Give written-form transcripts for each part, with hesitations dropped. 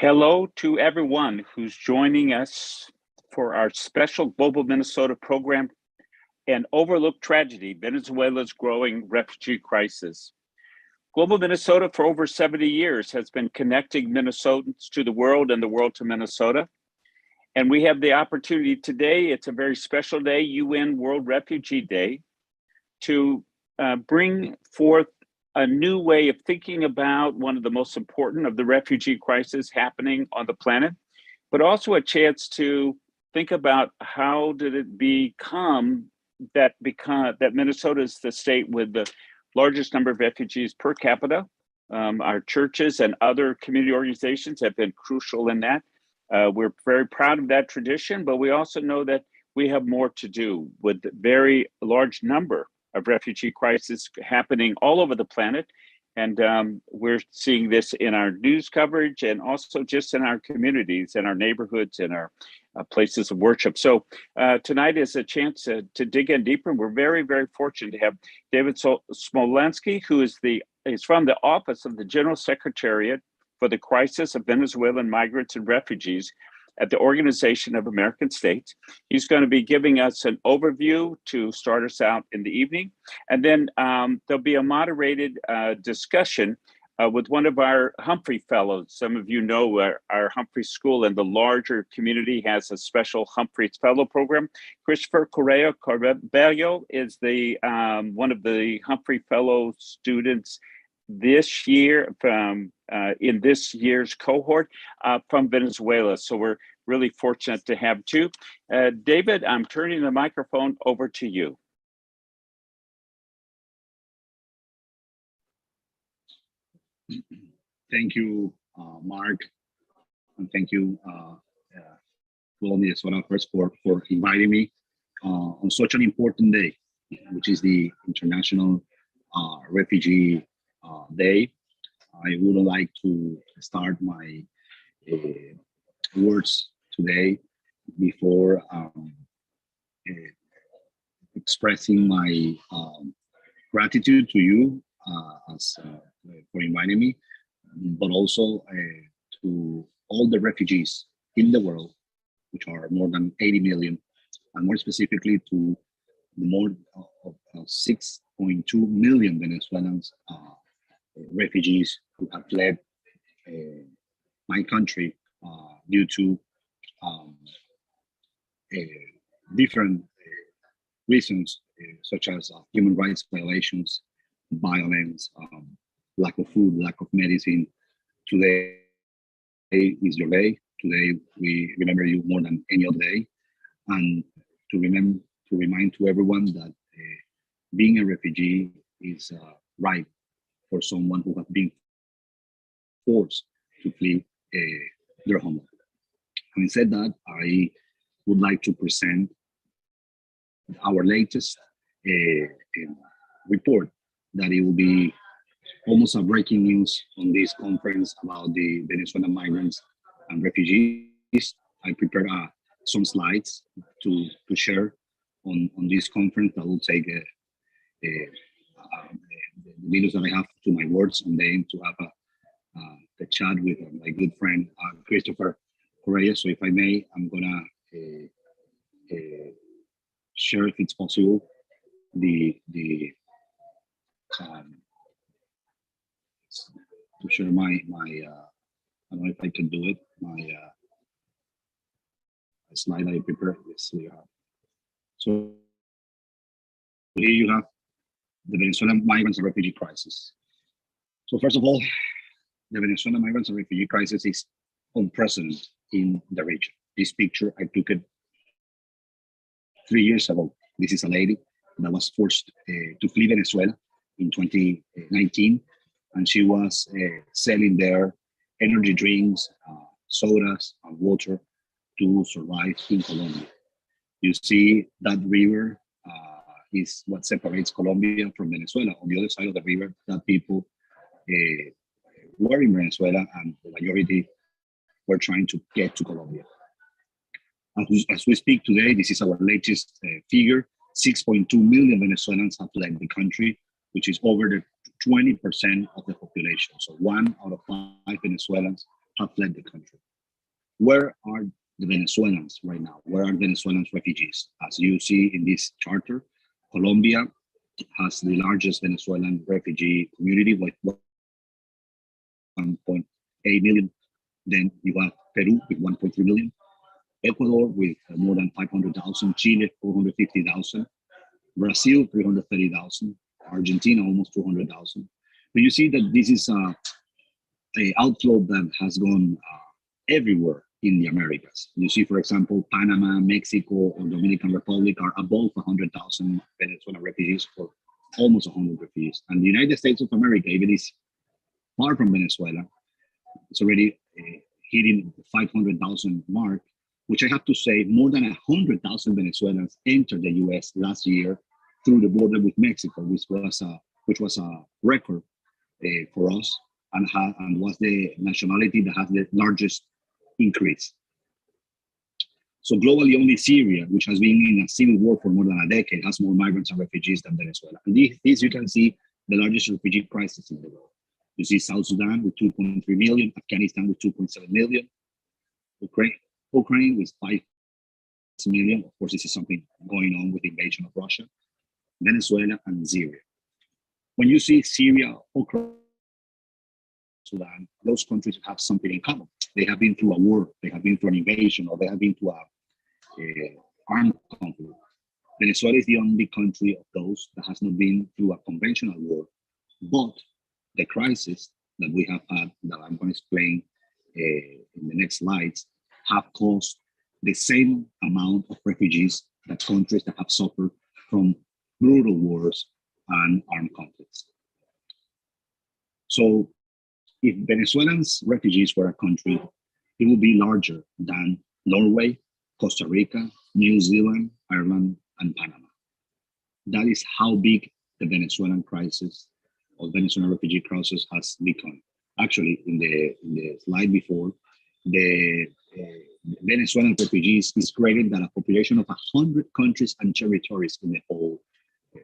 Hello to everyone who's joining us for our special Global Minnesota program, An Overlooked Tragedy, Venezuela's Growing Refugee Crisis. Global Minnesota for over 70 years has been connecting Minnesotans to the world and the world to Minnesota. And we have the opportunity today, it's a very special day, UN World Refugee Day, to bring forth a new way of thinking about one of the most important of the refugee crisis happening on the planet, but also a chance to think about how did it become that Minnesota is the state with the largest number of refugees per capita. Our churches and other community organizations have been crucial in that. We're very proud of that tradition, but we also know that we have more to do with the very large number of refugee crises happening all over the planet. And we're seeing this in our news coverage and also just in our communities and our neighborhoods and our places of worship. So tonight is a chance to dig in deeper. And we're very, very fortunate to have David Smolensky, who is from the Office of the General Secretariat for the Crisis of Venezuelan Migrants and Refugees at the Organization of American States. He's going to be giving us an overview to start us out in the evening. And then there'll be a moderated discussion with one of our Humphrey Fellows. Some of you know our Humphrey School and the larger community has a special Humphrey Fellow program. Christopher Correa Carballo is one of the Humphrey Fellow students this year in this year's cohort from Venezuela. So we're really fortunate to have two. David, I'm turning the microphone over to you. Thank you, Mark, and thank you, Venezuela first for inviting me on such an important day, which is the International Refugee Day. I would like to start my words today before expressing my gratitude to you for inviting me, but also to all the refugees in the world, which are more than 80 million, and more specifically to the more of 6.2 million Venezuelans refugees who have fled my country due to different reasons, such as human rights violations, violence, lack of food, lack of medicine. Today is your day. Today we remember you more than any other day, and to remind to everyone that being a refugee is right for someone who has been forced to flee their homeland. Having said that, I would like to present our latest report, that it will be almost a breaking news on this conference about the Venezuelan migrants and refugees. I prepared some slides to share on this conference that will take the videos that I have to my words, and then to have a chat with my good friend Christopher Correa. So if I may, I'm gonna share, if it's possible, to share my I don't know if I can do it, my slide I prepared. Yes, we have. So here you have the Venezuelan migrants and refugee crisis. So first of all, the Venezuelan migrants and refugee crisis is unprecedented in the region. This picture, I took it 3 years ago. This is a lady that was forced to flee Venezuela in 2019, and she was selling their energy drinks, sodas, and water to survive in Colombia. You see that river is what separates Colombia from Venezuela. On the other side of the river, that people were in Venezuela, and the majority were trying to get to Colombia. As we speak today, this is our latest figure. 6.2 million Venezuelans have left the country, which is over the 20% of the population. So 1 out of 5 Venezuelans have fled the country. Where are the Venezuelans right now? Where are Venezuelan refugees? As you see in this charter, Colombia has the largest Venezuelan refugee community with 1.8 million. Then you have Peru with 1.3 million, Ecuador with more than 500,000, Chile 450,000, Brazil 330,000, Argentina almost 200,000. But you see that this is a outflow that has gone everywhere in the Americas. You see, for example, Panama, Mexico, or Dominican Republic are above 100,000 Venezuelan refugees, or almost 100 refugees. And the United States of America, even is far from Venezuela, it's already hitting the 500,000 mark, which I have to say, more than 100,000 Venezuelans entered the U.S. last year through the border with Mexico, which was a record for us, and was the nationality that has the largest increase. So globally, only Syria, which has been in a civil war for more than a decade, has more migrants and refugees than Venezuela. And this you can see the largest refugee crisis in the world. You see South Sudan with 2.3 million, Afghanistan with 2.7 million, Ukraine with 5 million. Of course, this is something going on with the invasion of Russia, Venezuela, and Syria. When you see Syria, Ukraine, Sudan, those countries have something in common. They have been through a war, they have been through an invasion, or they have been through a armed conflict. Venezuela is the only country of those that has not been through a conventional war, but the crisis that we have had, that I'm going to explain in the next slides, have caused the same amount of refugees that countries that have suffered from brutal wars and armed conflicts. So if Venezuelans refugees were a country, it would be larger than Norway, Costa Rica, New Zealand, Ireland, and Panama. That is how big the Venezuelan crisis or Venezuelan refugee crisis has become. Actually, in the slide before, the Venezuelan refugees is greater than a population of 100 countries and territories in the whole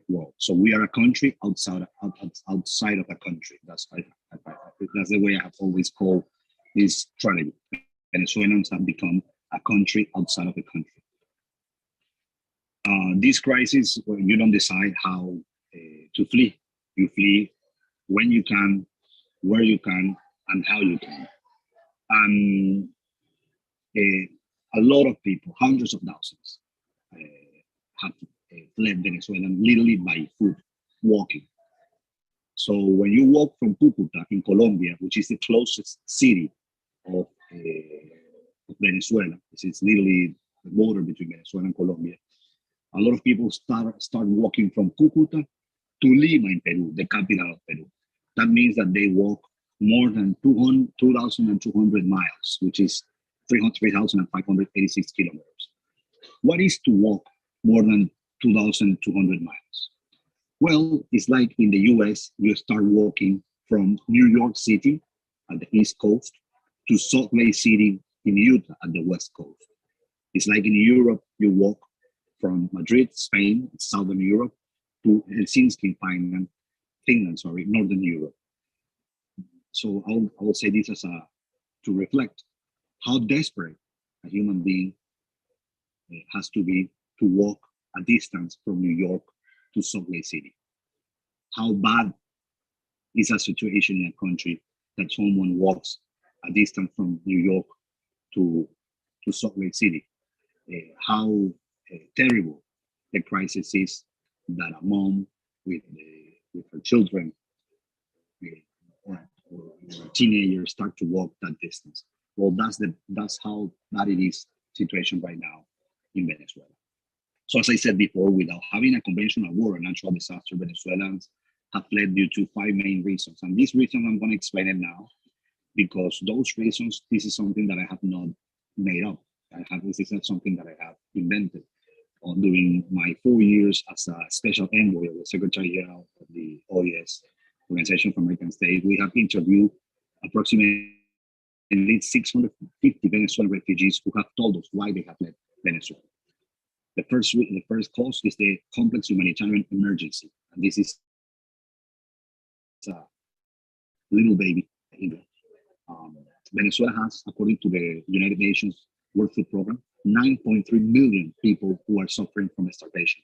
world. So we are a country outside of a country. That's the way I have always called this strategy. Venezuelans have become a country outside of a country. This crisis, you don't decide how to flee. You flee when you can, where you can, and how you can. And a lot of people, hundreds of thousands, have fled Venezuela literally by foot, walking. So when you walk from Cúcuta in Colombia, which is the closest city of Venezuela, it's literally the border between Venezuela and Colombia, a lot of people start walking from Cúcuta to Lima in Peru, the capital of Peru. That means that they walk more than 2,200 miles, which is 3,586 kilometers. What is to walk more than 2,200 miles? Well, it's like in the US, you start walking from New York City at the East Coast to Salt Lake City in Utah at the West Coast. It's like in Europe, you walk from Madrid, Spain, Southern Europe, to Helsinki, Finland, Northern Europe. So I will say this as to reflect how desperate a human being has to be to walk a distance from New York to Salt Lake City. How bad is a situation in a country that someone walks a distance from New York to Salt Lake City? How terrible the crisis is that a mom with her children or teenagers start to walk that distance. Well, that's how bad it is situation right now in Venezuela. So as I said before, without having a conventional war, a natural disaster, Venezuelans have fled due to 5 main reasons. And these reasons, I'm going to explain it now, because those reasons, this is something that I have not made up. This is not something that I have invented. During my 4 years as a special envoy of the Secretary General of the OES, Organization for American States, we have interviewed approximately 650 Venezuelan refugees who have told us why they have left Venezuela. The first cause is the complex humanitarian emergency, and this is a little baby, Venezuela has, according to the United Nations World Food Program, 9.3 million people who are suffering from starvation.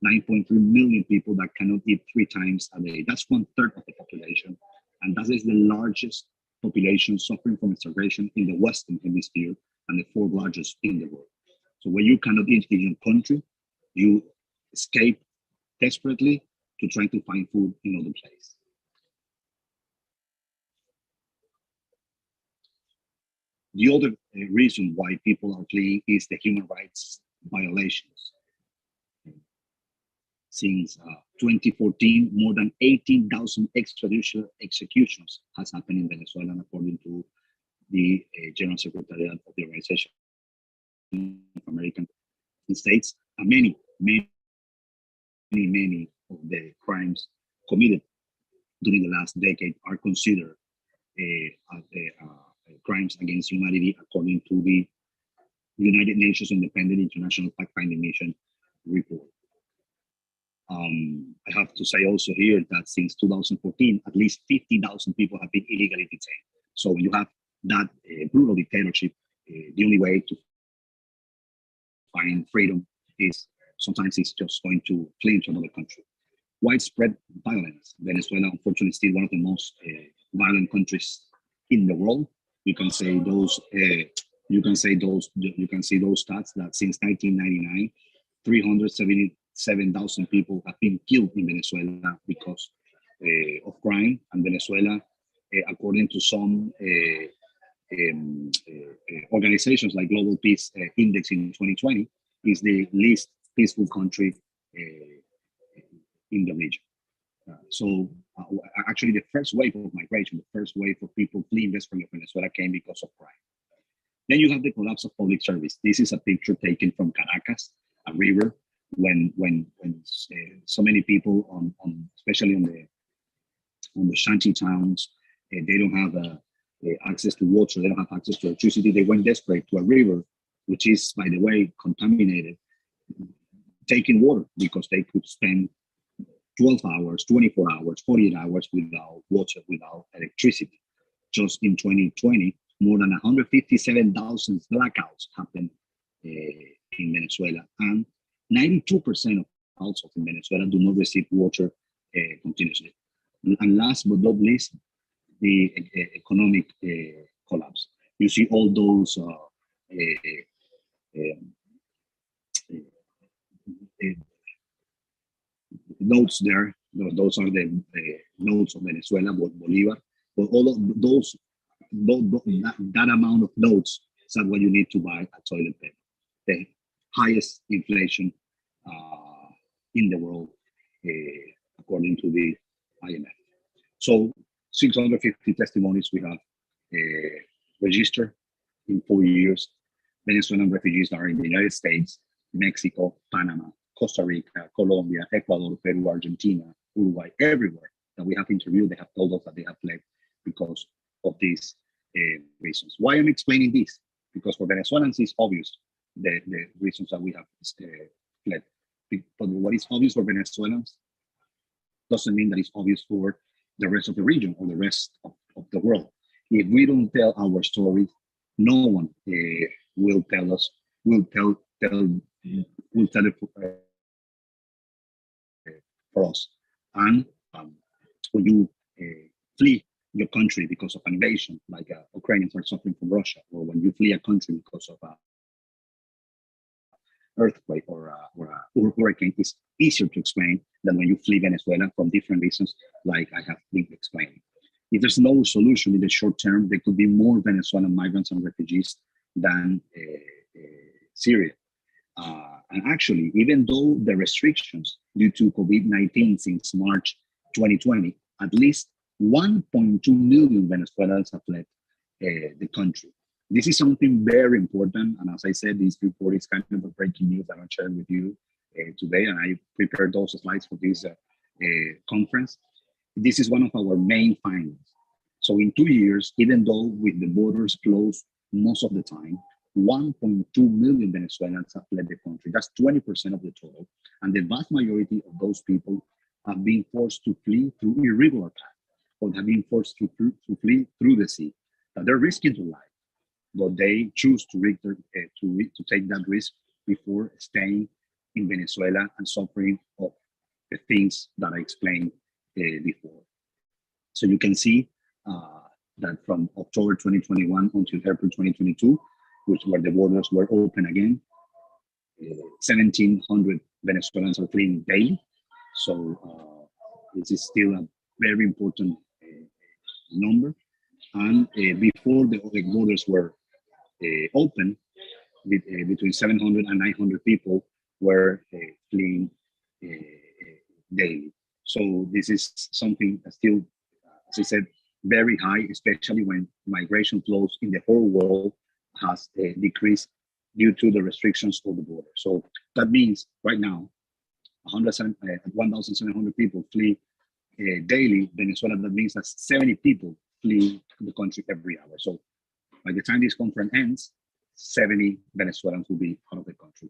9.3 million people that cannot eat 3 times a day. That's 1/3 of the population. And that is the largest population suffering from starvation in the Western Hemisphere and the 4th largest in the world. So when you cannot eat in your country, you escape desperately to try to find food in other places. The other reason why people are fleeing is the human rights violations. Since 2014, more than 18,000 extrajudicial executions has happened in Venezuela, according to the General Secretariat of the Organization of American States. And many of the crimes committed during the last decade are considered crimes against humanity, according to the United Nations Independent International Fact-Finding Mission report. I have to say also here that since 2014, at least 50,000 people have been illegally detained. So when you have that brutal dictatorship, the only way to find freedom is sometimes it's just going to flee to another country. Widespread violence. Venezuela, unfortunately, is still one of the most violent countries in the world. You can say those. You can see those stats that since 1999, 377,000 people have been killed in Venezuela because of crime. And Venezuela, according to some organizations like Global Peace Index in 2020, is the least peaceful country in the region. Actually, the first wave of migration, the first wave of people fleeing west from Venezuela came because of crime. Then you have the collapse of public service. This is a picture taken from Caracas, a river, when so many people especially on the shanty towns, they don't have access to water, they don't have access to electricity. They went desperate to a river, which is, by the way, contaminated, taking water because they could spend 12 hours, 24 hours, 48 hours without water, without electricity. Just in 2020, more than 157,000 blackouts happened in Venezuela, and 92% of households in Venezuela do not receive water continuously. And last but not least, the economic collapse. You see all those notes there. Those are the notes of Venezuela, Bolivar. But all of those, that amount of notes is not what you need to buy a toilet paper. The highest inflation in the world, according to the IMF. So 650 testimonies we have registered in 4 years. Venezuelan refugees are in the United States, Mexico, Panama, Costa Rica, Colombia, Ecuador, Peru, Argentina, Uruguay, everywhere that we have interviewed, they have told us that they have fled because of these reasons. Why I'm explaining this? Because for Venezuelans, it's obvious the reasons that we have fled. But what is obvious for Venezuelans doesn't mean that it's obvious for the rest of the region or the rest of the world. If we don't tell our story, no one will tell us, will tell it for us. And when you flee your country because of an invasion, like Ukrainians are suffering from Russia, or when you flee a country because of an earthquake or a hurricane, it's easier to explain than when you flee Venezuela from different reasons, like I have been explaining. If there's no solution in the short term, there could be more Venezuelan migrants and refugees than Syria. And actually, even though the restrictions due to COVID-19 since March 2020, at least 1.2 million Venezuelans have fled the country. This is something very important. And as I said, this report is kind of a breaking news that I'm sharing with you today. And I prepared those slides for this conference. This is one of our main findings. So in 2 years, even though with the borders closed most of the time, 1.2 million Venezuelans have fled the country. That's 20% of the total. And the vast majority of those people have been forced to flee through irregular paths, or have been forced to flee through the sea. that they're risking their life, but they choose to take that risk before staying in Venezuela and suffering of the things that I explained before. So you can see that from October 2021 until April 2022, where the borders were open again, 1,700 Venezuelans are fleeing daily. So this is still a very important number. And before the borders were open, between 700 and 900 people were fleeing daily. So this is something that still, as I said, very high, especially when migration flows in the whole world has decreased due to the restrictions of the border. So that means right now, 1,700 people flee daily. Venezuela, that means that 70 people flee the country every hour. So by the time this conference ends, 70 Venezuelans will be out of the country.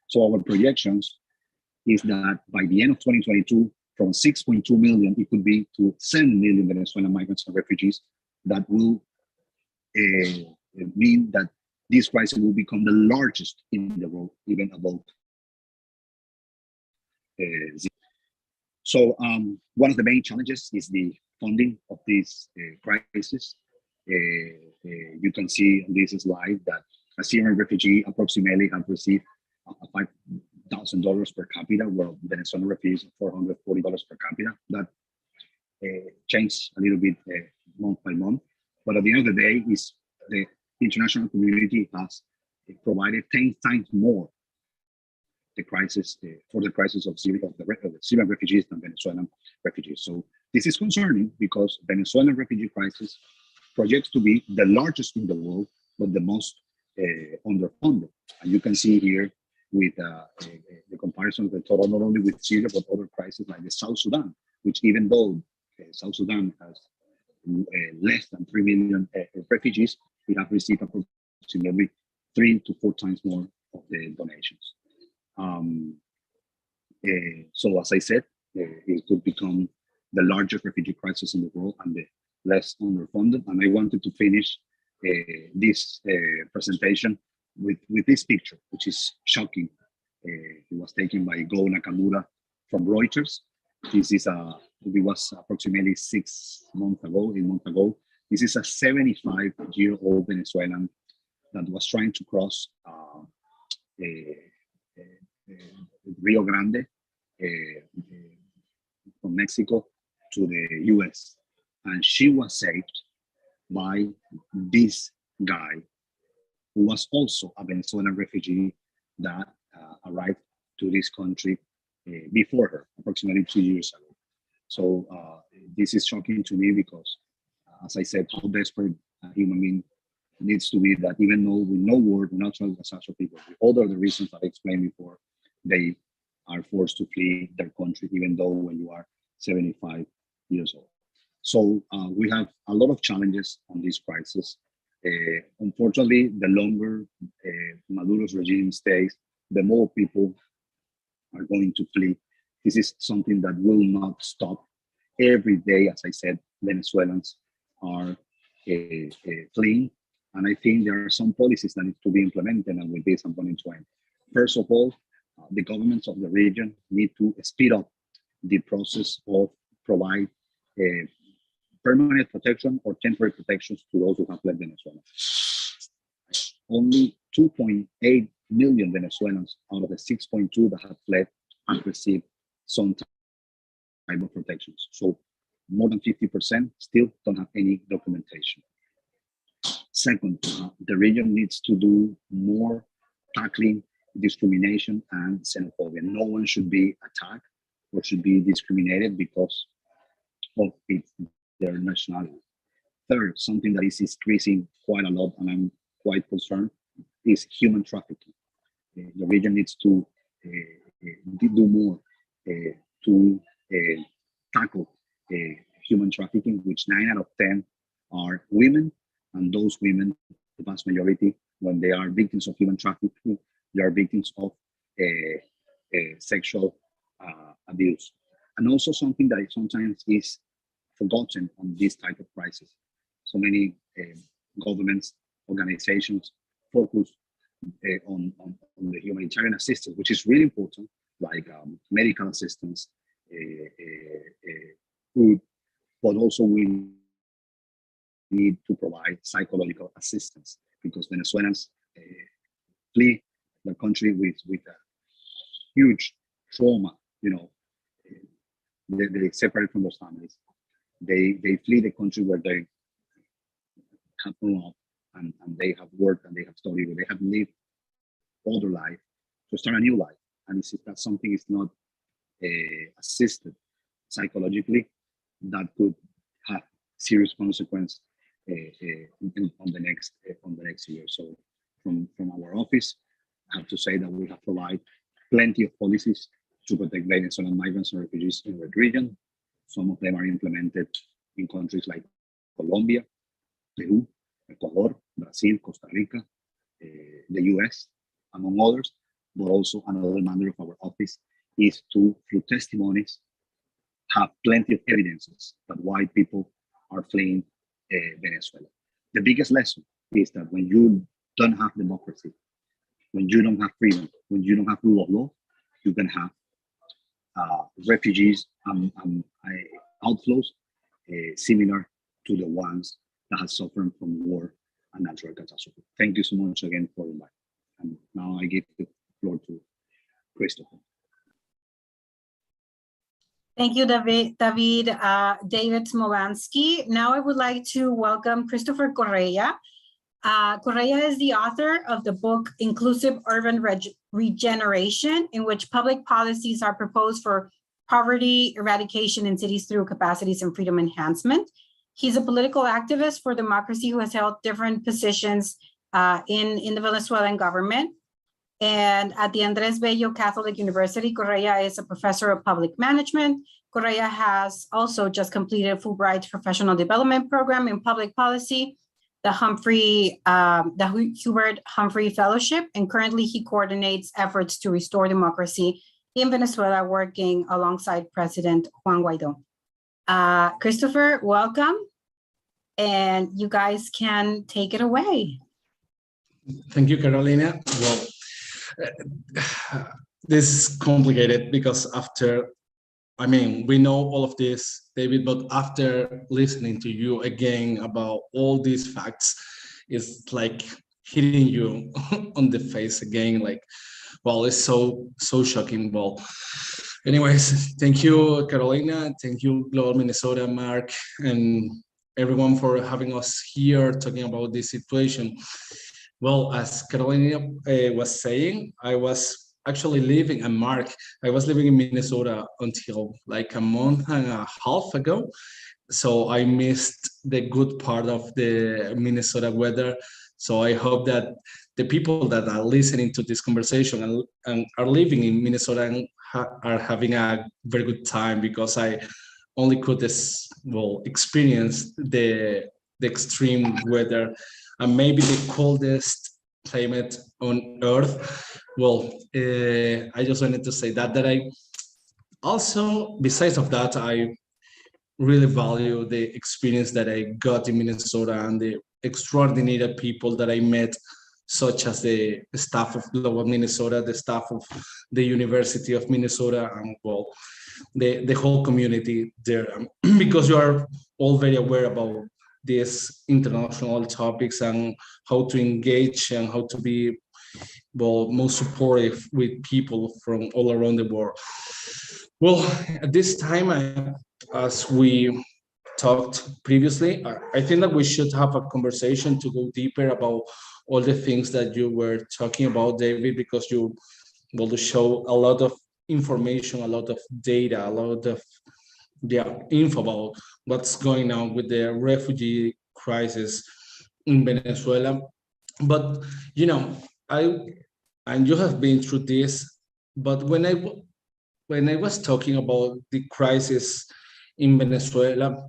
So our projections is that by the end of 2022, from 6.2 million, it could be to 7 million Venezuelan migrants and refugees. That will mean that this crisis will become the largest in the world, even above So one of the main challenges is the funding of this crisis. You can see on this slide that a Syrian refugee approximately have received $5,000 per capita, while Venezuelan refugees $440 per capita. That changed a little bit month by month. But at the end of the day, is the international community has provided 10 times more the crisis for the crisis of Syria, of the Syrian refugees than Venezuelan refugees. So this is concerning because Venezuelan refugee crisis projects to be the largest in the world, but the most underfunded. And you can see here with the comparison of the total, not only with Syria, but other crises like the South Sudan, which even though South Sudan has less than 3 million refugees, we have received approximately 3 to 4 times more of the donations. So as I said, it could become the largest refugee crisis in the world and the less underfunded. And I wanted to finish this presentation with this picture, which is shocking. It was taken by Go Nakamura from Reuters. This is it was approximately 8 months ago. This is a 75-year-old Venezuelan that was trying to cross Rio Grande from Mexico to the US. And she was saved by this guy who was also a Venezuelan refugee that arrived to this country before her, approximately 2 years ago. So this is shocking to me because, as I said, how desperate a human being needs to be that even though with no word, natural disaster people, with all of the reasons that I explained before, they are forced to flee their country, even though when you are 75 years old. So we have a lot of challenges on this crisis. Unfortunately, the longer Maduro's regime stays, the more people are going to flee. This is something that will not stop. Every day, as I said, Venezuelans are fleeing. And I think there are some policies that need to be implemented, and with this I'm going to end. First of all, the governments of the region need to speed up the process of provide permanent protection or temporary protections to those who have fled Venezuela. Only 2.8 million Venezuelans out of the 6.2 that have fled have received some type of protections. So more than 50% still don't have any documentation. Second, the region needs to do more tackling discrimination and xenophobia. No one should be attacked or should be discriminated because of their nationality. Third, something that is increasing quite a lot, and I'm quite concerned, is human trafficking. The region needs to do more to tackle human trafficking, which 9 out of 10 are women, and those women, the vast majority, when they are victims of human trafficking, they are victims of sexual abuse. And also something that sometimes is forgotten on this type of crisis. So many governments, organizations focus on the humanitarian assistance, which is really important, like medical assistance, food, but also we need to provide psychological assistance because Venezuelans flee the country with a huge trauma. You know, they separate from their families. They flee the country where they have grown up and they have worked and they have studied, where they have lived all their life to start a new life. And if that something is not assisted psychologically, that could have serious consequence on the next year. So from our office, I have to say that we have provided plenty of policies to protect Venezuelan migrants and refugees in the region. Some of them are implemented in countries like Colombia, Peru, Ecuador, Brazil, Costa Rica, the US, among others. But also another mandate of our office is to, through testimonies, have plenty of evidences that white people are fleeing Venezuela. The biggest lesson is that when you don't have democracy, when you don't have freedom, when you don't have rule of law, you can have refugees and outflows similar to the ones that have suffered from war and natural catastrophe. Thank you so much again for inviting. And now I give the floor to Christopher. Thank you, David Smolansky. Now I would like to welcome Christopher Correa. Correa is the author of the book Inclusive Urban Regeneration, in which public policies are proposed for poverty eradication in cities through capacities and freedom enhancement. He's a political activist for democracy who has held different positions in the Venezuelan government. And at the Andres Bello Catholic University, Correa is a professor of public management. Correa has also just completed a Fulbright Professional Development Program in public policy, the Hubert Humphrey Fellowship, and currently he coordinates efforts to restore democracy in Venezuela, working alongside President Juan Guaido. Christopher, welcome, and you guys can take it away. Thank you, Carolina. Well, this is complicated because we know all of this, David, but after listening to you again about all these facts, it's like hitting you on the face again, like, well, it's so shocking. Well, anyways, thank you, Carolina. Thank you, Global Minnesota, Mark, and everyone for having us here talking about this situation. Well, as Carolina was saying, I was actually living, and Mark, I was living in Minnesota until like a month and a half ago. So I missed the good part of the Minnesota weather. So I hope that the people that are listening to this conversation and are living in Minnesota are having a very good time, because I only could experience the extreme weather and maybe the coldest climate on Earth. Well, I just wanted to say that I also, besides of that, I really value the experience that I got in Minnesota and the extraordinary people that I met, such as the staff of Global Minnesota, the staff of the University of Minnesota, and well, the whole community there, because you are all very aware about these international topics and how to engage and how to be most supportive with people from all around the world. Well, at this time, as we talked previously, I think that we should have a conversation to go deeper about all the things that you were talking about, David, because you show a lot of information, a lot of data, a lot of info about what's going on with the refugee crisis in Venezuela. But you have been through this, but when I was talking about the crisis in Venezuela,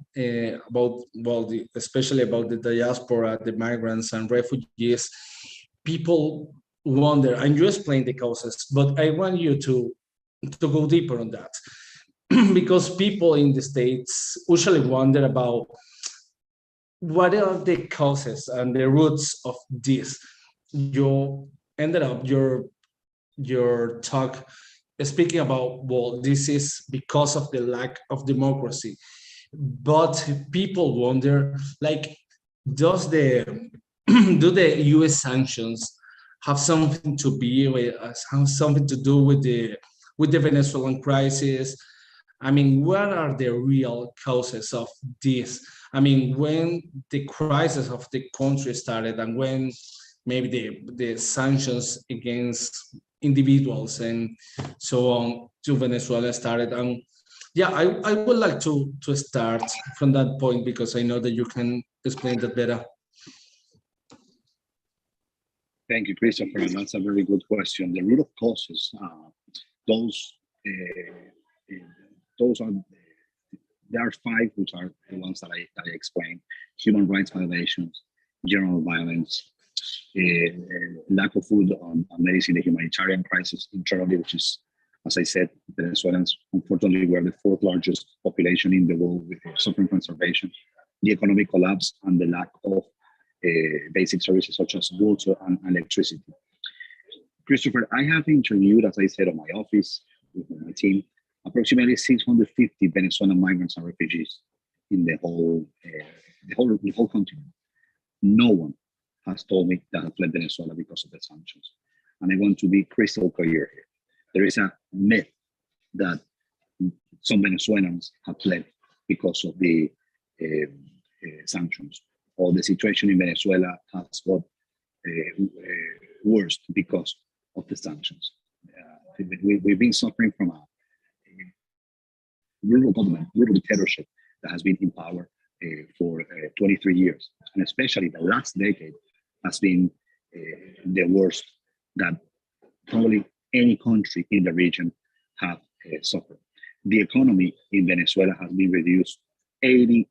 especially about the diaspora, the migrants and refugees, people wonder, and you explain the causes, but I want you to go deeper on that. Because people in the States usually wonder about what are the causes and the roots of this? You ended up your talk speaking about, well, this is because of the lack of democracy. But people wonder, like, does the do the U.S. sanctions have something to be with, have something to do with the Venezuelan crisis? I mean, what are the real causes of this? I mean, when the crisis of the country started, and when maybe the sanctions against individuals and so on to Venezuela started. And yeah, I would like to start from that point, because I know that you can explain that better. Thank you, Christopher. And that's a very good question. The root of causes, those those are there are five, which are the ones that I explained: human rights violations, general violence, lack of food and medicine, the humanitarian crisis internally, which is, as I said, Venezuelans, unfortunately, we are the fourth largest population in the world with suffering from starvation, the economic collapse, and the lack of basic services such as water and electricity. Christopher, I have interviewed, as I said, on my office with my team, approximately 650 Venezuelan migrants and refugees in the whole continent. No one has told me that I fled Venezuela because of the sanctions. And I want to be crystal clear here. There is a myth that some Venezuelans have fled because of the sanctions, or the situation in Venezuela has got worse because of the sanctions. We've been suffering from a rural government, rural dictatorship that has been in power for 23 years. And especially the last decade has been the worst that probably any country in the region have suffered. The economy in Venezuela has been reduced 80%.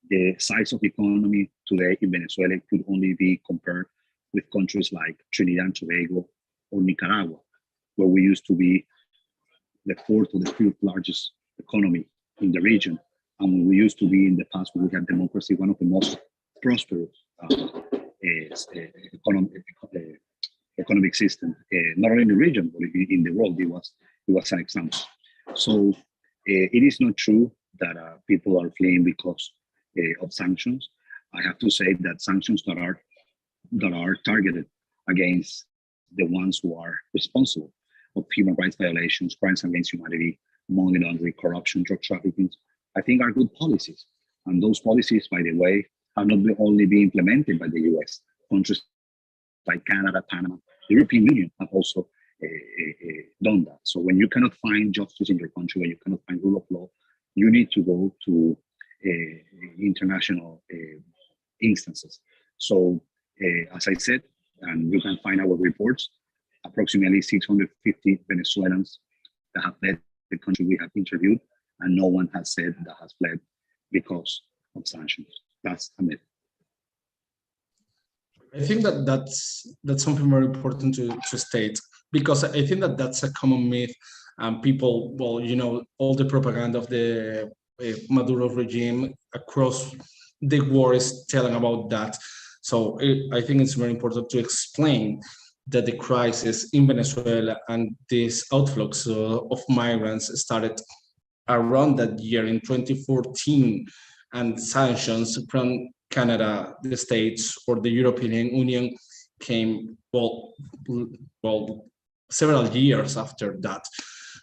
The size of the economy today in Venezuela could only be compared with countries like Trinidad and Tobago or Nicaragua, where we used to be the fourth or the fifth largest economy in the region. And when we used to be in the past, when we had democracy, one of the most prosperous economic system, not only in the region, but in the world. It was an example. So it is not true that people are fleeing because of sanctions. I have to say that sanctions that are targeted against the ones who are responsible of human rights violations, crimes against humanity, money laundering, corruption, drug trafficking, I think are good policies. And those policies, by the way, have not only been implemented by the US. Countries like Canada, Panama, the European Union have also done that. So when you cannot find justice in your country, when you cannot find rule of law, you need to go to international instances. So as I said, and you can find our reports, approximately 650 Venezuelans that have fled the country we have interviewed, and no one has said that has fled because of sanctions. That's a myth. I think that's something very important to state, because I think that's a common myth. People, well, all the propaganda of the Maduro regime across the world is telling about that. So I think it's very important to explain that the crisis in Venezuela and this outflux of migrants started around that year in 2014, and sanctions from Canada, the States, or the European Union came several years after that.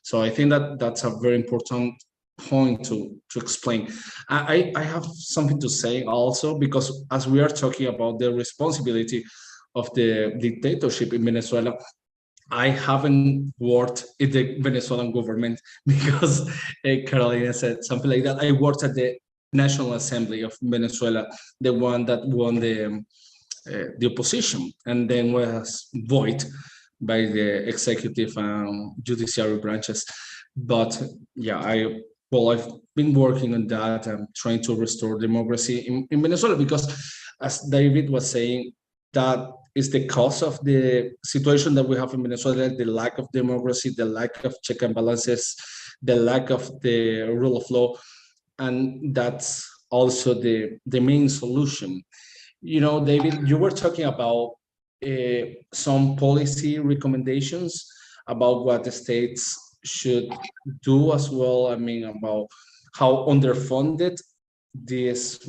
So I think that's a very important point to explain. I have something to say also, because as we are talking about the responsibility of the dictatorship in Venezuela, I haven't worked in the Venezuelan government, because Carolina said something like that. I worked at the National Assembly of Venezuela, the one that won the opposition, and then was void by the executive and judiciary branches. But yeah, I've been working on that and trying to restore democracy in Venezuela, because as David was saying, that is the cause of the situation that we have in Venezuela: the lack of democracy, the lack of check and balances, the lack of the rule of law. And that's also the main solution. You know, David, you were talking about some policy recommendations about what the states should do as well. I mean, about how underfunded this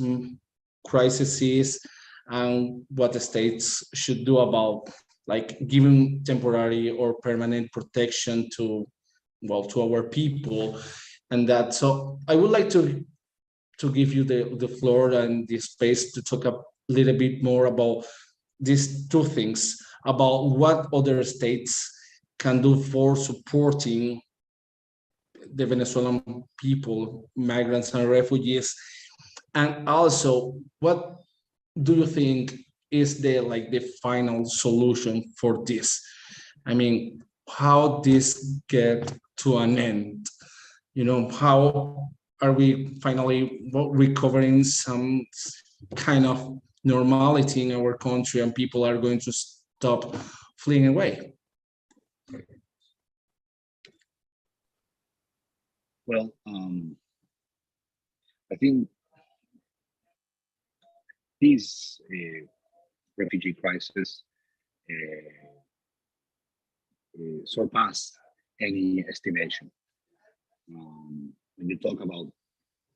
crisis is and what the states should do about like giving temporary or permanent protection to, well, to our people. And that, so I would like to give you the floor and the space to talk a little bit more about these two things, about what other states can do for supporting the Venezuelan people, migrants and refugees, and also what do you think is the final solution for this? I mean, how this get to an end? You know, how are we finally recovering some kind of normality in our country and people are going to stop fleeing away? Well, I think this refugee crisis surpassed any estimation. When you talk about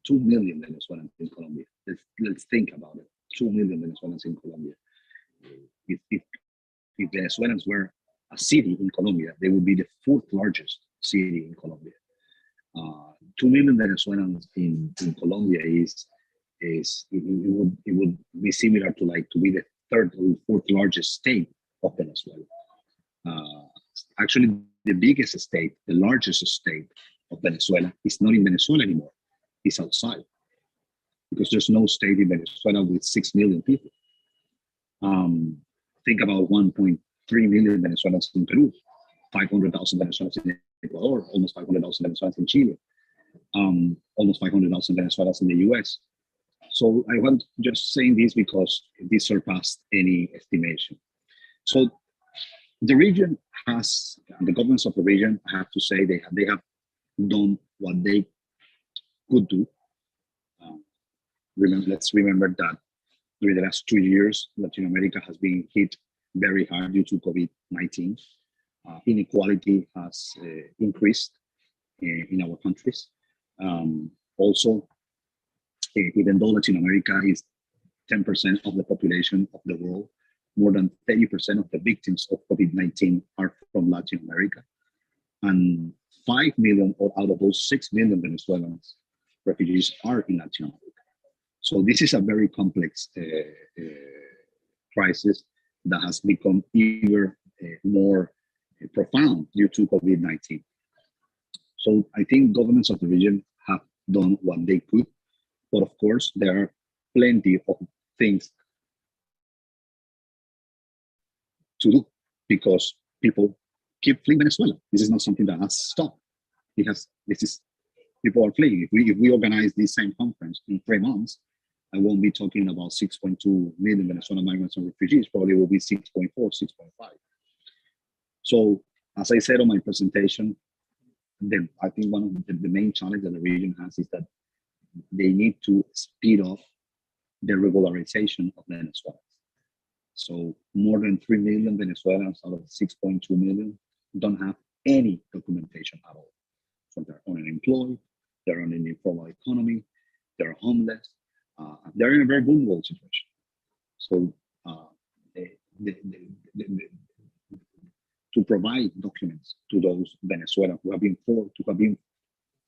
2 million Venezuelans in Colombia, let's think about it. 2 million Venezuelans in Colombia. If Venezuelans were a city in Colombia, they would be the fourth largest city in Colombia. 2 million Venezuelans in Colombia it would be similar to be the third or fourth largest state of Venezuela. Actually, the biggest state, the largest state of Venezuela is not in Venezuela anymore. It's outside, because there's no state in Venezuela with 6 million people. Think about 1.3 million Venezuelans in Peru, 500,000 Venezuelans in Ecuador, almost 500,000 Venezuelans in Chile, almost 500,000 Venezuelans in the US. So I want just saying this because this surpassed any estimation. So the region has, the governments of the region, I have to say, they have done what they could do. Let's remember that during the last 2 years, Latin America has been hit very hard due to COVID-19. Inequality has increased in our countries. Also, even though Latin America is 10% of the population of the world, more than 30% of the victims of COVID-19 are from Latin America. And 5 million out of those 6 million Venezuelans refugees are in Latin America. So this is a very complex crisis that has become even more profound due to COVID-19. So I think governments of the region have done what they could, but of course there are plenty of things to do because people keep fleeing Venezuela. This is not something that has stopped. People are fleeing. If we organize this same conference in 3 months, I won't be talking about 6.2 million Venezuelan migrants and refugees. Probably will be 6.4, 6.5. So, as I said on my presentation, I think one of the main challenges that the region has is that they need to speed up the regularization of Venezuelans. So, more than 3 million Venezuelans out of 6.2 million don't have any documentation at all. So they're unemployed, they're in an informal economy, they're homeless, they're in a very vulnerable situation. So to provide documents to those Venezuelans who have been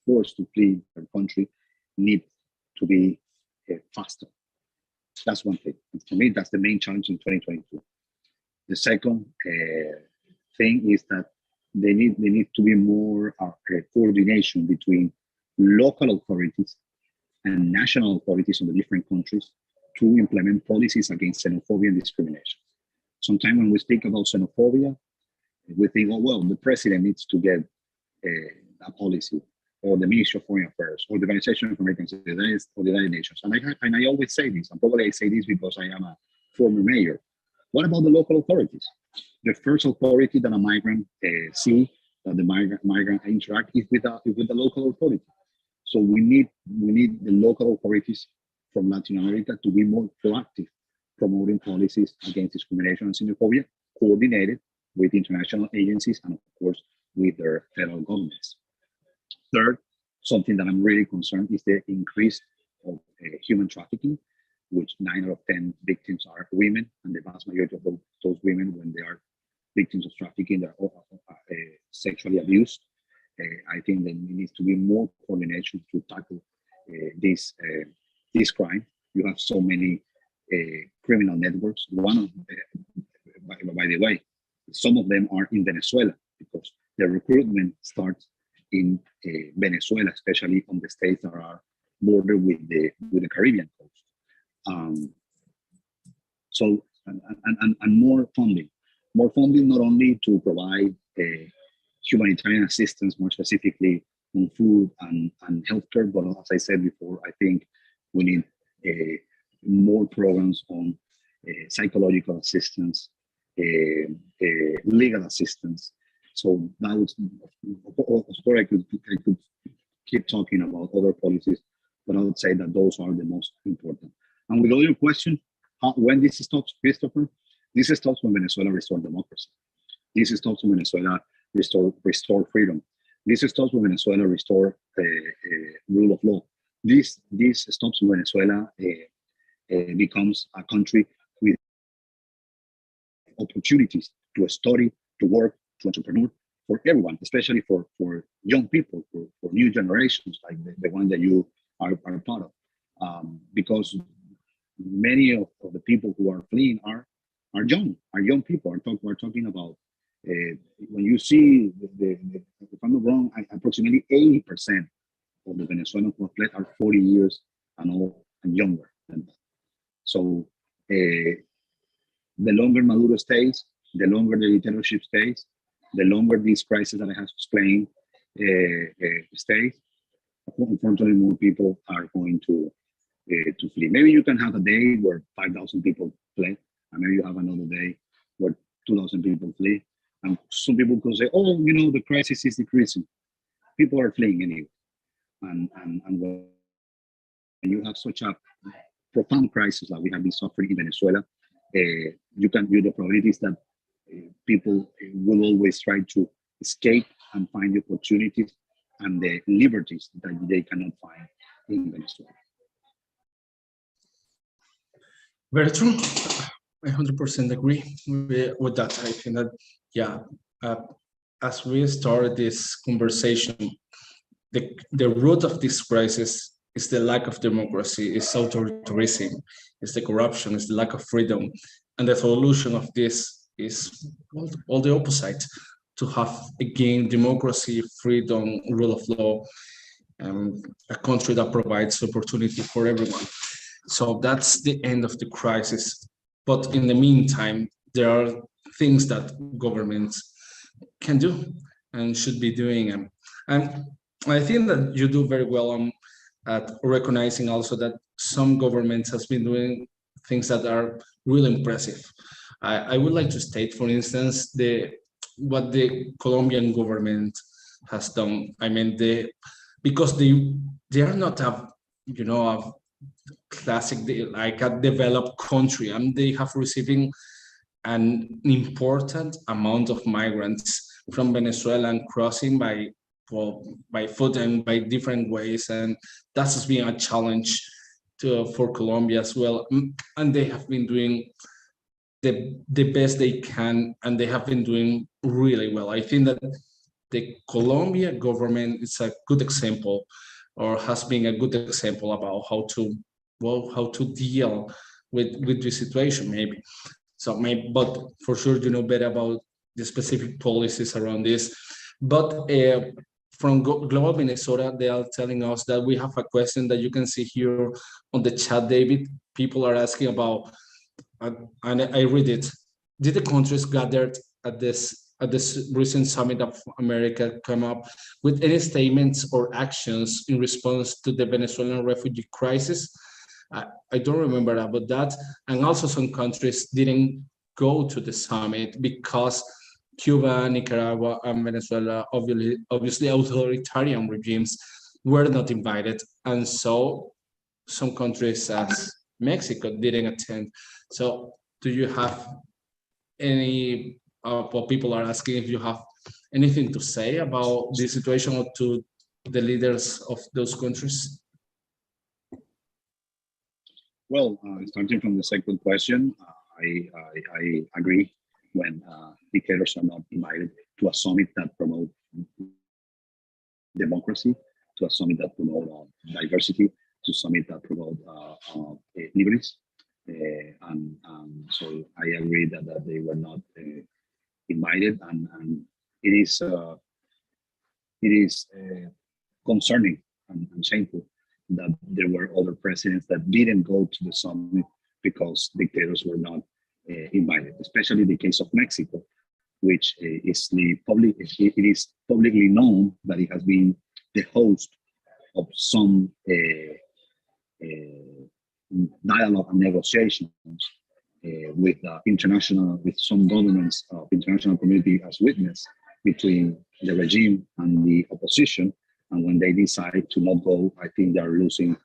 forced to flee their country need to be faster. That's one thing. And for me, that's the main challenge in 2022. The second thing is that they need to be more coordination between local authorities and national authorities in the different countries to implement policies against xenophobia and discrimination. Sometimes when we speak about xenophobia, we think, oh, well, the president needs to get a policy, or the Ministry of Foreign Affairs, or the Organization of American Citizens, or the United Nations. And I always say this, and probably I say this because I am a former mayor. What about the local authorities? The first authority that a migrant see, that the migrant interact is with the local authority. So we need the local authorities from Latin America to be more proactive, promoting policies against discrimination and xenophobia, coordinated with international agencies and, of course, with their federal governments. Third, something that I'm really concerned is the increase of human trafficking, which 9 out of 10 victims are women, and the vast majority of those women, when they are victims of trafficking, they're sexually abused. I think there needs to be more coordination to tackle this crime. You have so many criminal networks. One of, by the way, some of them are in Venezuela, because the recruitment starts in Venezuela, especially on the states that are bordered with the Caribbean coast. So more funding not only to provide humanitarian assistance, more specifically on food and healthcare, but as I said before, I think we need more programs on psychological assistance, legal assistance. So that was, of course, I could keep talking about other policies, but I would say that those are the most important. And with all your question, when this stops, Christopher, this stops when Venezuela restores democracy. This stops when Venezuela restore freedom. This stops when Venezuela restore rule of law. This stops when Venezuela becomes a country with opportunities to study, to work, to entrepreneur, for everyone, especially for young people, for new generations like the one that you are part of, because many of the people who are fleeing are young people. We're talking about when you see if I'm not wrong, approximately 80% of the Venezuelans who have fled are 40 years and old and younger than that. So the longer Maduro stays, the longer the dictatorship stays, the longer this crisis that I have explained stays, unfortunately more people are going to flee. Maybe you can have a day where 5,000 people fled, and maybe you have another day where 2,000 people flee. And some people could say, oh, the crisis is decreasing. People are fleeing anyway. And when you have such a profound crisis that we have been suffering in Venezuela, the probability is that people will always try to escape and find the opportunities and the liberties that they cannot find in Venezuela. Very true. I 100% agree with that. I think that, as we started this conversation, the root of this crisis is the lack of democracy, is authoritarianism, is the corruption, is the lack of freedom. And the solution of this is all the opposite, to have, again, democracy, freedom, rule of law, a country that provides opportunity for everyone. So that's the end of the crisis. But in the meantime, there are things that governments can do and should be doing. And I think that you do very well at recognizing also that some governments has been doing things that are really impressive. I would like to state, for instance, what the Colombian government has done. I mean, because they are not a classic, like a developed country, and they have receiving an important amount of migrants from Venezuela and crossing by foot and by different ways, and that has been a challenge for Colombia as well. And they have been doing the best they can, and they have been doing really well. I think that the Colombia government is a good example, or has been a good example about how to deal with the situation, maybe. But for sure, you know better about the specific policies around this. But from Global Minnesota, they are telling us that we have a question that you can see here on the chat, David. People are asking about, and I read it. Did the countries gathered at this recent Summit of America come up with any statements or actions in response to the Venezuelan refugee crisis? I don't remember about that. And also some countries didn't go to the summit because Cuba, Nicaragua, and Venezuela, obviously authoritarian regimes, were not invited. And so some countries as Mexico didn't attend. So do you have any, what people are asking if you have anything to say about this situation or to the leaders of those countries? Well, starting from the second question, I agree when dictators are not invited to a summit that promote democracy, to a summit that promote diversity, to a summit that promote liberties. And so I agree that they were not invited, and it is concerning and shameful that there were other presidents that didn't go to the summit because dictators were not invited, especially the case of Mexico, which is the public. It is publicly known that it has been the host of some dialogue and negotiations with some governments of international community as witness between the regime and the opposition. And when they decide to not go, I think they are losing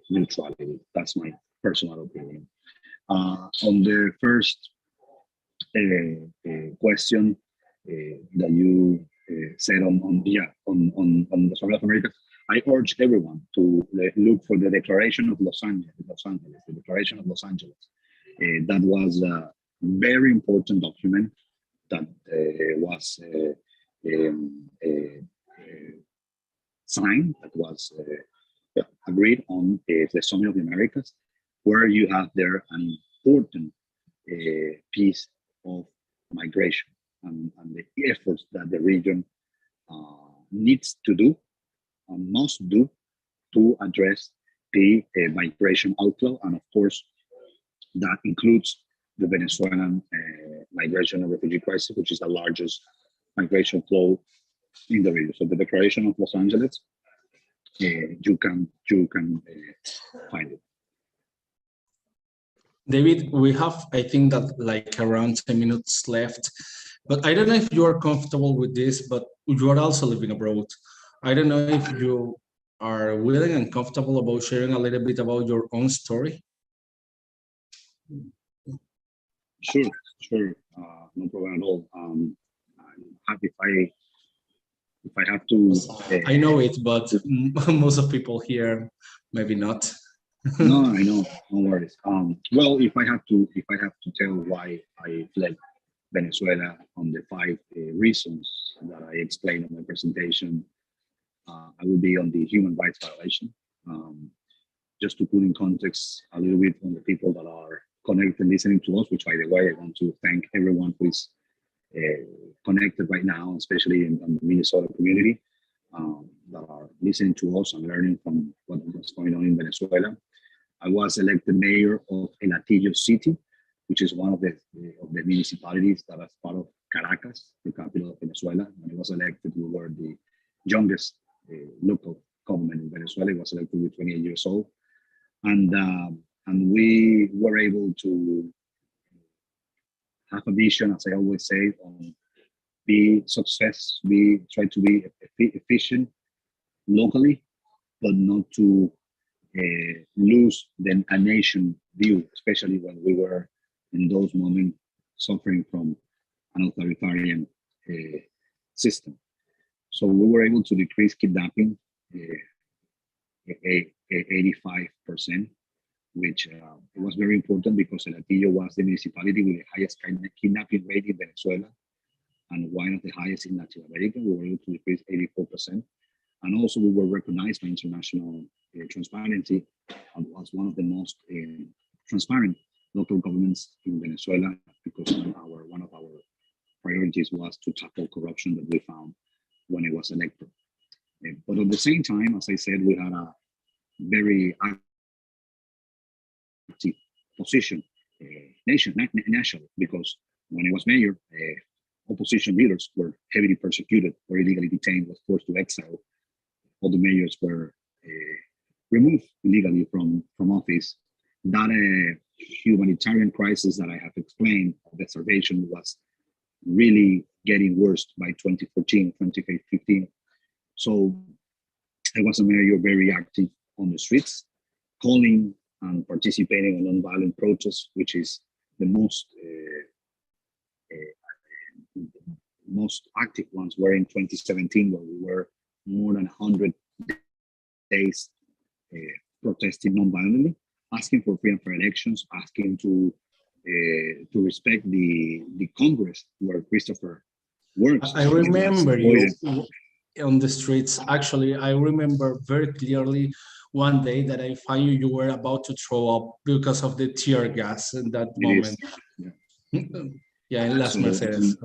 neutrality. That's my personal opinion. On the first question that you said on the South America, I urge everyone to look for the Declaration of Los Angeles, the Declaration of Los Angeles. That was a very important document that was signed, that was agreed on the Summit of the Americas, where you have there an important piece of migration and the efforts that the region needs to do and must do to address the migration outflow. And of course, that includes the Venezuelan migration and refugee crisis, which is the largest migration flow in the region. So the Declaration of Los Angeles, you can find it. David, we have, I think that like around 10 minutes left, but I don't know if you are comfortable with this, but you are also living abroad. I don't know if you are willing and comfortable about sharing a little bit about your own story. Sure, no problem at all. I'm happy if I have to. I know it, but most of people here maybe not. No, I know, no worries. Well, if I have to tell why I fled Venezuela on the 5 reasons that I explained in my presentation, I will be on the human rights violation. Just to put in context a little bit on the people that are connected and listening to us, which by the way, I want to thank everyone who is connected right now, especially in the Minnesota community, that are listening to us and learning from what's going on in Venezuela. I was elected mayor of El Hatillo City, which is one of the municipalities that is part of Caracas, the capital of Venezuela. When I was elected, we were the youngest local government in Venezuela. I was elected with 28 years old. And we were able to have a vision, as I always say, on try to be efficient locally, but not to lose a nation view, especially when we were in those moments suffering from an authoritarian system. So we were able to decrease kidnapping 85%, which it was very important because El Hatillo was the municipality with the highest kidnapping rate in Venezuela and one of the highest in Latin America. We were able to decrease 84%. And also we were recognized by international transparency as one of the most transparent local governments in Venezuela, because one of our priorities was to tackle corruption that we found when I was elected. But at the same time, as I said, we had a very active position nationally, because when I was mayor, opposition leaders were heavily persecuted, were illegally detained, was forced to exile. All the mayors were removed illegally from office. That humanitarian crisis that I have explained of starvation was really getting worse by 2014, 2015. So I was a mayor very active on the streets, calling and participating in nonviolent protests, which is the most active ones were in 2017, where we were more than 100 days protesting nonviolently, asking for free and fair elections, asking to respect the Congress where Christopher works. I remember you on the streets. Actually, I remember very clearly one day that I found you were about to throw up because of the tear gas in that moment. Yeah, in Las Mercedes.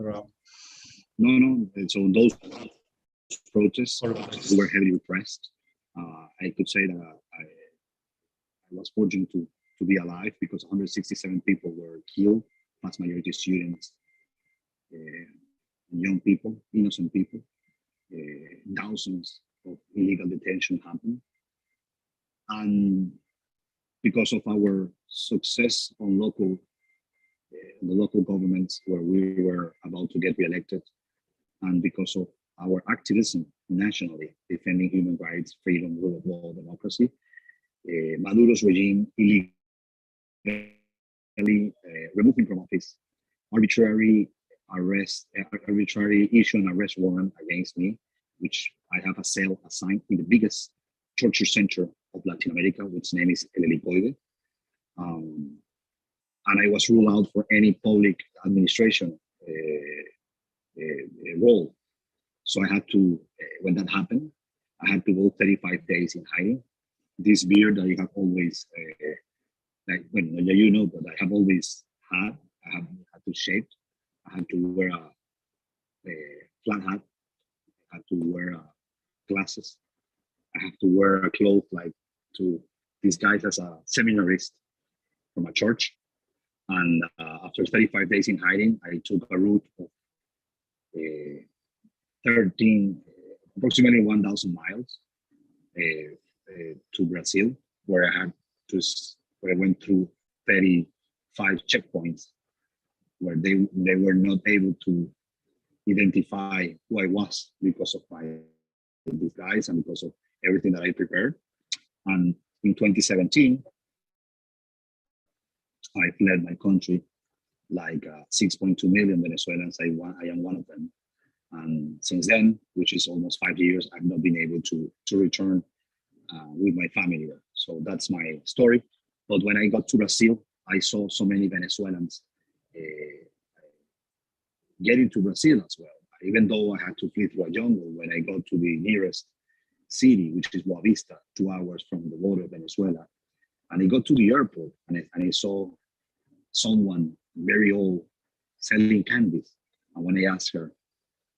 No. So those protests were heavily repressed. I could say that I was fortunate to be alive because 167 people were killed, vast majority students, young people, innocent people. Thousands of illegal detention happened. And because of our success on the local governments where we were about to get reelected, and because of our activism nationally, defending human rights, freedom, rule of law, democracy, Maduro's regime illegally removed him from office, arbitrary issue an arrest warrant against me, which I have a cell assigned in the biggest torture center of Latin America, which name is El Helicoide. And I was ruled out for any public administration role. So I had to, when that happened, I had to go 35 days in hiding. This beard that I have always, but I have always had, I have had to shave. I had to wear a flat hat. I had to wear glasses. I have to wear a cloth like to disguise as a seminarist from a church. And after 35 days in hiding, I took a route of approximately 1,000 miles to Brazil, where I went through 35 checkpoints, where they were not able to identify who I was because of my disguise and because of everything that I prepared. And in 2017, I fled my country, like 6.2 million Venezuelans. I am one of them. And since then, which is almost 5 years, I've not been able to return with my family there. So that's my story. But when I got to Brazil, I saw so many Venezuelans getting to Brazil as well. Even though I had to flee through a jungle, when I got to the nearest city, which is Boa Vista, 2 hours from the border of Venezuela, and I got to the airport and I saw someone very old selling candies. And when I asked her,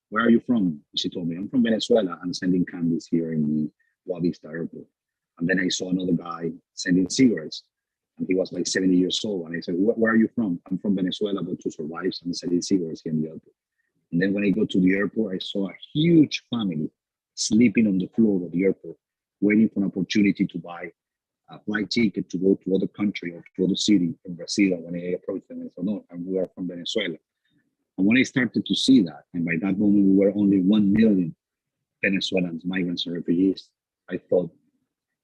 "Where are you from?" she told me, "I'm from Venezuela. I'm selling candies here in the Boa Vista airport." And then I saw another guy selling cigarettes, and he was like 70 years old. And I said, "Where are you from?" "I'm from Venezuela, but to survive, I'm selling cigarettes here in the airport." And then when I got to the airport, I saw a huge family sleeping on the floor of the airport, waiting for an opportunity to buy a flight ticket to go to other country or to other city in Brazil. And when I approached them, I said, "No, we are from Venezuela." And when I started to see that, and by that moment we were only 1 million Venezuelans, migrants and refugees, I thought,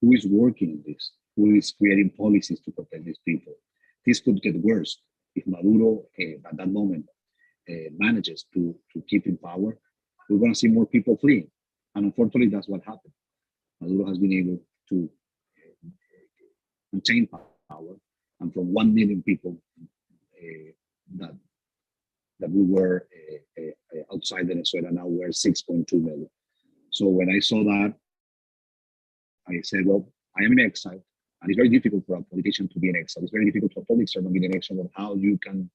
who is working on this? Who is creating policies to protect these people? This could get worse if Maduro, at that moment, manages to keep in power. We're going to see more people fleeing. And unfortunately, that's what happened. Maduro has been able to contain power. And from 1 million people that we were outside Venezuela, now we're 6.2 million. So when I saw that, I said, well, I am in exile. And it's very difficult for a politician to be in exile. It's very difficult for a public servant to be in exile of how you can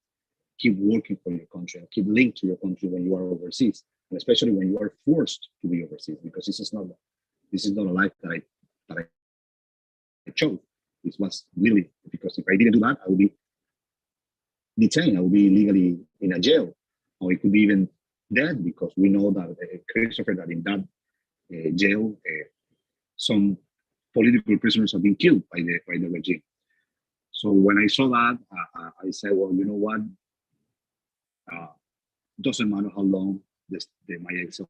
keep working for your country and keep linked to your country when you are overseas, and especially when you are forced to be overseas, because this is not a life that I chose. This was really because if I didn't do that, I would be detained. I would be illegally in a jail, or it could be even dead, because we know that Christopher, that in that jail, some political prisoners have been killed by the regime. So when I saw that, I said, well, you know what? Doesn't matter how long my exile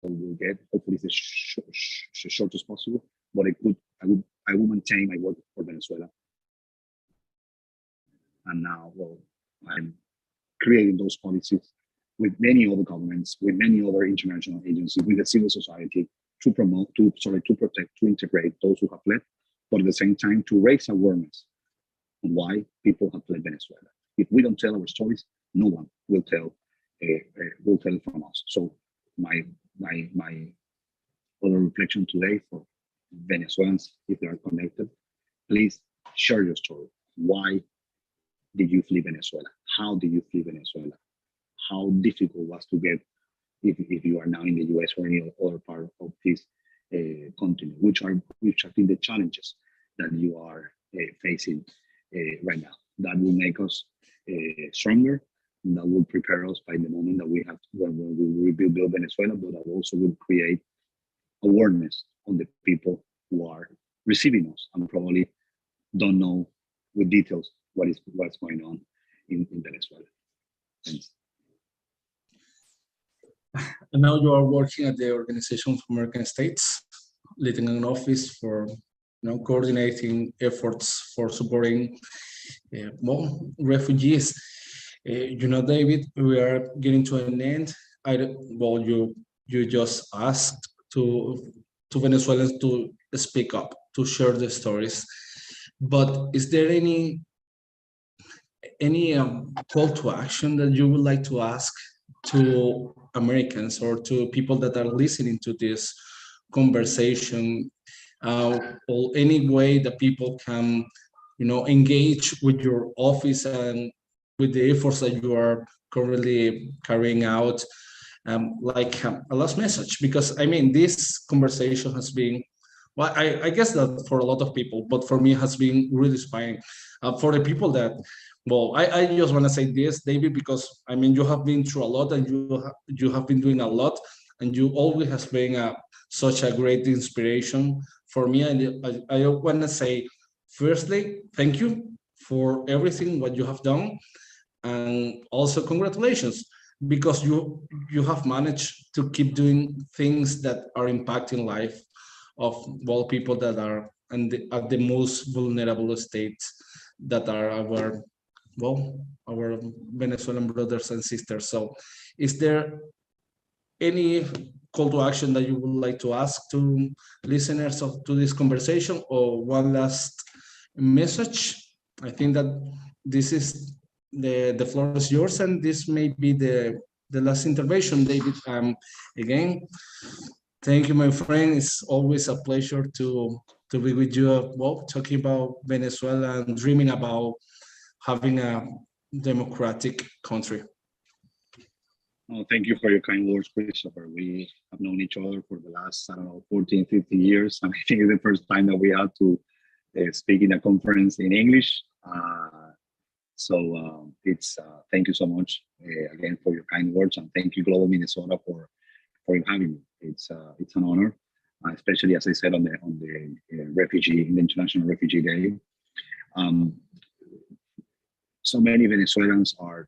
will get. Hopefully, it's as short as possible. But I I will maintain my work for Venezuela. And now, well, I'm creating those policies with many other governments, with many other international agencies, with the civil society to promote, to protect, to integrate those who have fled, but at the same time to raise awareness on why people have fled Venezuela. If we don't tell our stories, no one will tell it from us. So my other reflection today for Venezuelans, if they are connected, please share your story. Why did you flee Venezuela? How did you flee Venezuela? How difficult was to get if you are now in the US or any other part of this continent? Which have been the challenges that you are facing right now? That will make us stronger. And that will prepare us by the moment that we have when we rebuild Venezuela, but that also will create awareness on the people who are receiving us and probably don't know with details what's going on in Venezuela. Thanks. And now you are working at the Organization for American States, leading an office for coordinating efforts for supporting refugees. David, we are getting to an end. You just asked to Venezuelans to speak up, to share their stories. But is there any call to action that you would like to ask to Americans or to people that are listening to this conversation, or any way that people can, engage with your office and with the efforts that you are currently carrying out, like a last message? Because this conversation has been, well, I guess that for a lot of people, but for me has been really inspiring. For the people that, well, I just want to say this, David, because you have been through a lot and you have been doing a lot, and you always has been such a great inspiration for me. And I want to say, firstly, thank you for everything what you have done, and also congratulations, because you have managed to keep doing things that are impacting life of people that are at the most vulnerable states, that are our Venezuelan brothers and sisters. So is there any call to action that you would like to ask to listeners to this conversation, or one last message? I think that this is the floor is yours, and this may be the last intervention, David. Again, thank you, my friend. It's always a pleasure to be with you, talking about Venezuela and dreaming about having a democratic country. Oh, thank you for your kind words, Christopher. We have known each other for the last, 14, 15 years. And I think it's the first time that we had to speak in a conference in English. Thank you so much again for your kind words, and thank you, Global Minnesota, for having me. It's an honor, especially as I said on the International Refugee Day. So many Venezuelans are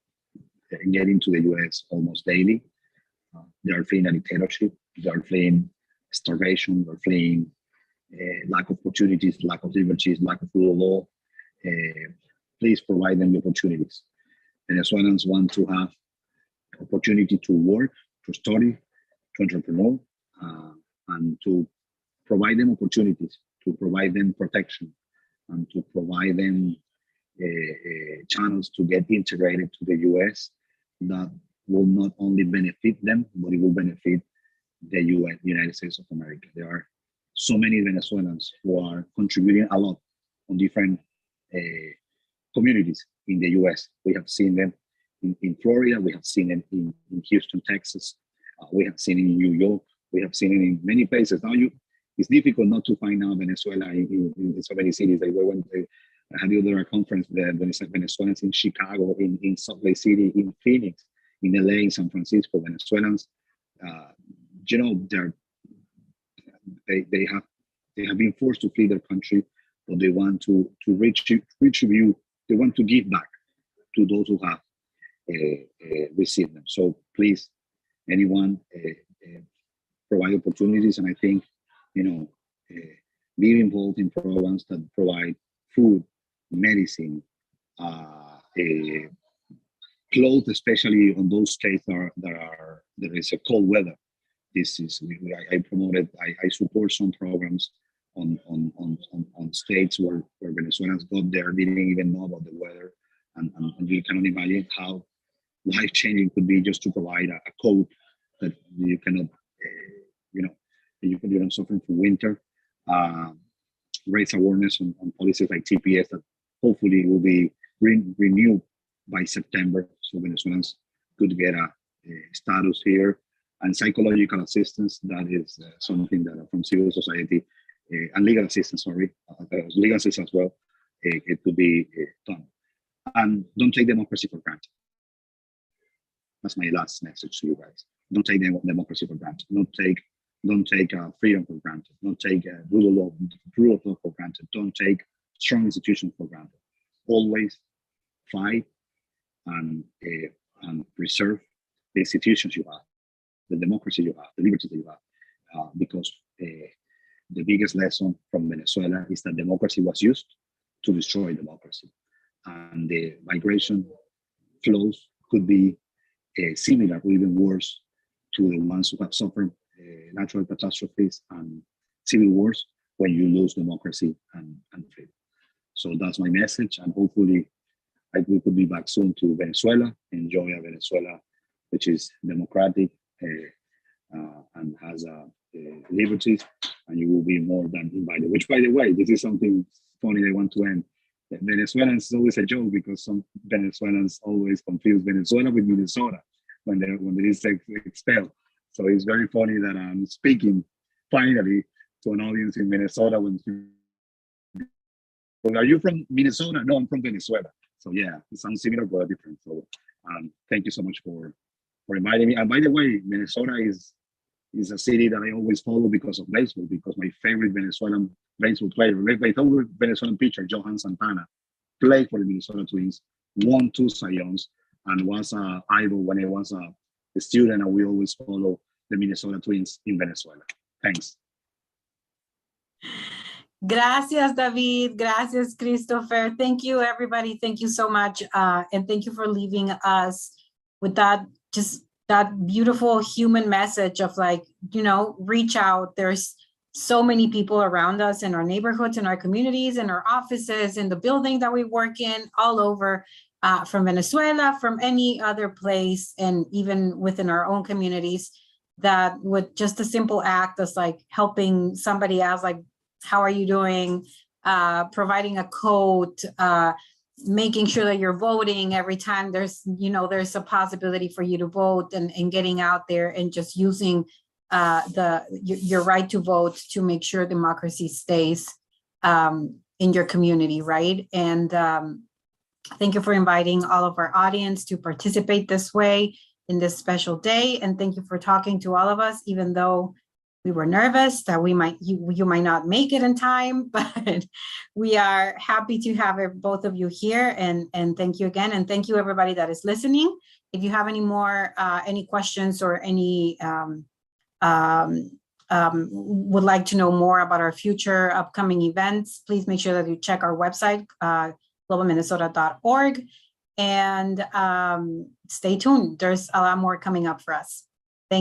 getting to the U.S. almost daily. They are fleeing a dictatorship. They are fleeing starvation. They're fleeing lack of opportunities, lack of liberties, lack of rule of law. Please provide them the opportunities. Venezuelans want to have opportunity to work, to study, to entrepreneur, and to provide them opportunities, to provide them protection, and to provide them channels to get integrated to the US that will not only benefit them, but it will benefit the United States of America. There are so many Venezuelans who are contributing a lot on different communities in the US. We have seen them in Florida, we have seen them in Houston, Texas, we have seen it in New York, we have seen it in many places. Now it's difficult not to find out Venezuela in so many cities. I had the other conference, the Venezuelans in Chicago, in Salt Lake City, in Phoenix, in LA, in San Francisco. Venezuelans, they have been forced to flee their country, but they want to retribute. They want to give back to those who have received them. So please, anyone, provide opportunities. And I think, being involved in programs that provide food, medicine, clothes, especially on those states there is a cold weather. This is I support some programs on states where Venezuelans got there, didn't even know about the weather, and you cannot imagine how life changing could be just to provide a coat that you cannot, you don't suffer from winter. Raise awareness on policies like TPS that hopefully will be renewed by September, so Venezuelans could get a status here, and psychological assistance. That is something that from civil society and legal assistance, legal assistance as well. It could be done, and don't take democracy for granted. That's my last message to you guys. Don't take democracy for granted. Don't take freedom for granted. Don't take rule of law for granted. Don't take strong institutions for granted. Always fight and preserve the institutions you have, the democracy you have, the liberties that you have, because the biggest lesson from Venezuela is that democracy was used to destroy democracy, and the migration flows could be similar or even worse to the ones who have suffered natural catastrophes and civil wars when you lose democracy and freedom. So that's my message, and hopefully we could be back soon to Venezuela, enjoy a Venezuela which is democratic and has liberties, and you will be more than invited. Which, by the way, this is something funny I want to end. Venezuelans is always a joke because some Venezuelans always confuse Venezuela with Minnesota when there is expelled. So it's very funny that I'm speaking finally to an audience in Minnesota when are you from Minnesota? No, I'm from Venezuela. So yeah, it sounds similar but different. So thank you so much for inviting me. And by the way, Minnesota is a city that I always follow because of baseball, because my favorite Venezuelan baseball player, my favorite Venezuelan pitcher, Johan Santana, played for the Minnesota Twins, won 2 Cy Youngs, and was an idol when I was a student, and we always follow the Minnesota Twins in Venezuela. Thanks. Gracias, David. Gracias, Christopher. Thank you, everybody. Thank you so much. And thank you for leaving us with that beautiful human message of reach out. There's so many people around us in our neighborhoods, in our communities, in our offices, in the building that we work in, all over, from Venezuela, from any other place, and even within our own communities, that with just a simple act of helping somebody else, how are you doing, providing a coat, making sure that you're voting every time there's a possibility for you to vote, and getting out there and just using your right to vote to make sure democracy stays in your community, right? And thank you for inviting all of our audience to participate this way in this special day. And thank you for talking to all of us, even though we were nervous that you might not make it in time, but we are happy to have both of you here. And thank you again. And thank you everybody that is listening. If you have any more, any questions or any would like to know more about our future upcoming events, please make sure that you check our website, globalminnesota.org, and stay tuned. There's a lot more coming up for us.